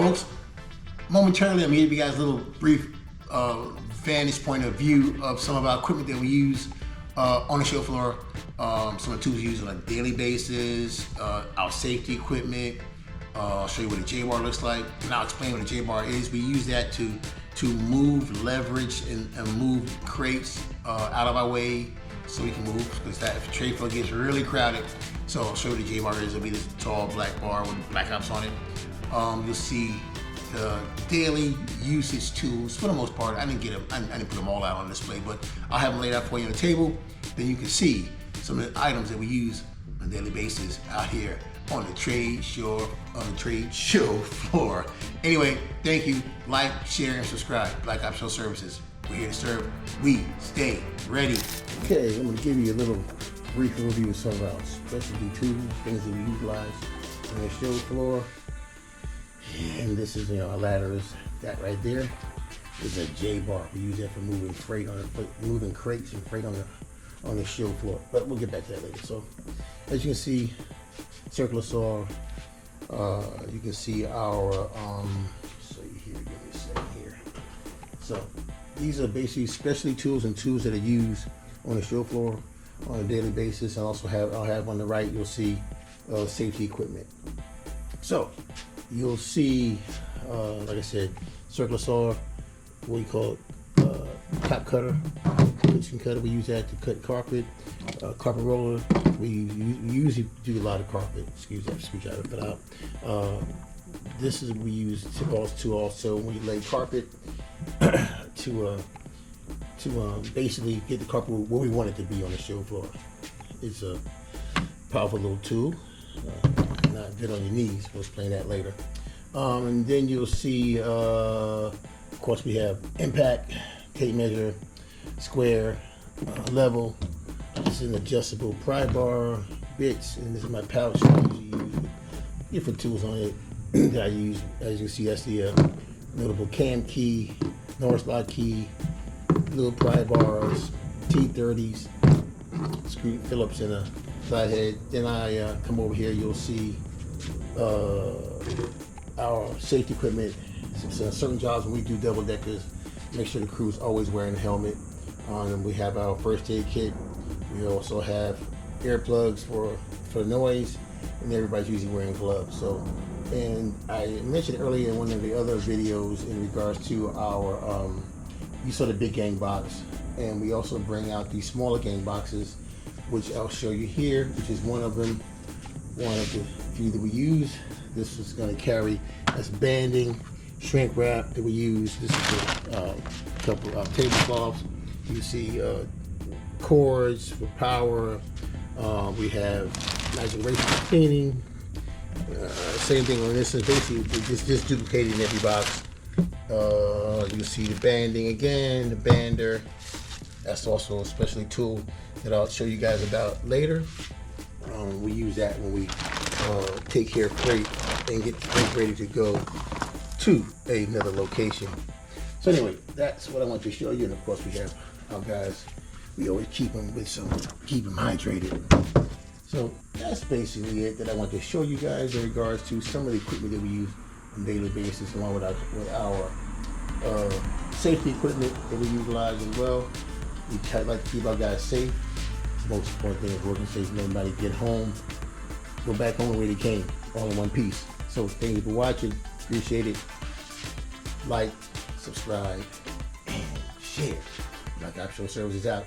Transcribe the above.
folks. Momentarily, I'm here to give you guys a little brief vantage point of view of some of our equipment that we use on the show floor. Some of the tools we use on a daily basis, our safety equipment. I'll show you what a J-bar looks like, and I'll explain what a J-bar is. We use that to move, leverage, and move crates out of our way so we can move, because that if the tray floor gets really crowded. So I'll show you what a J-bar is. It'll be this tall black bar with black ops on it. You'll see the daily usage tools for the most part. I didn't put them all out on display, but I'll have them laid out for you on the table. Then you can see some of the items that we use on a daily basis out here on the trade show floor. Anyway, thank you. Like, share, and subscribe. Black Ops Show Services. We're here to serve. We stay ready. Okay, I'm going to give you a little brief overview of some of our specialty tools, things that we utilize on the show floor. And this is, our ladders. That right there is a J-bar. We use that for moving freight moving crates and freight on the show floor. But we'll get back to that later. So, as you can see, circular saw. You can see our give me a second here. So these are basically specialty tools and tools that are used on the show floor on a daily basis. And also I'll have on the right, you'll see safety equipment. So you'll see, like I said, circular saw, what we call top cutter, kitchen cutter. We use that to cut carpet. Carpet roller. We usually do a lot of carpet. Excuse that screwdriver, put out. This is we use to also when you lay carpet to basically get the carpet where we want it to be on the show floor. It's a powerful little tool. Not good on your knees. We'll explain that later. And then you'll see, of course, we have impact, tape measure, square, level. This is an adjustable pry bar, bits, and this is my pouch. I usually use different tools on it that I use. As you can see, that's the notable cam key, Norris lock key, little pry bars, T30s, screw Phillips in a flathead. Then I come over here, you'll see our safety equipment. So certain jobs when we do double deckers, make sure the crew is always wearing a helmet. And we have our first aid kit. We also have earplugs for noise, and everybody's usually wearing gloves. So, and I mentioned earlier in one of the other videos in regards to our, you saw the big gang box, and we also bring out these smaller gang boxes, which I'll show you here, which is one of them, one of the few that we use. This is going to carry, that's banding, shrink wrap that we use. This is a couple of tablecloths. You see cords for power. We have nice erasers for cleaning. Same thing on this. Is basically just duplicated in every box. You see the banding again, the bander. That's also a specialty tool that I'll show you guys about later. We use that when we take care of freight and get freight ready to go to another location. So anyway, that's what I want to show you. And of course, we have our guys. We always keep them hydrated. So that's basically it that I want to show you guys in regards to some of the equipment that we use on a daily basis, along with our safety equipment that we utilize as well. We like to keep our guys safe. The most important thing is working safe and everybody get home, go back home where they came, all in one piece. So thank you for watching. Appreciate it. Like, subscribe, and share. Black Ops Show Services out.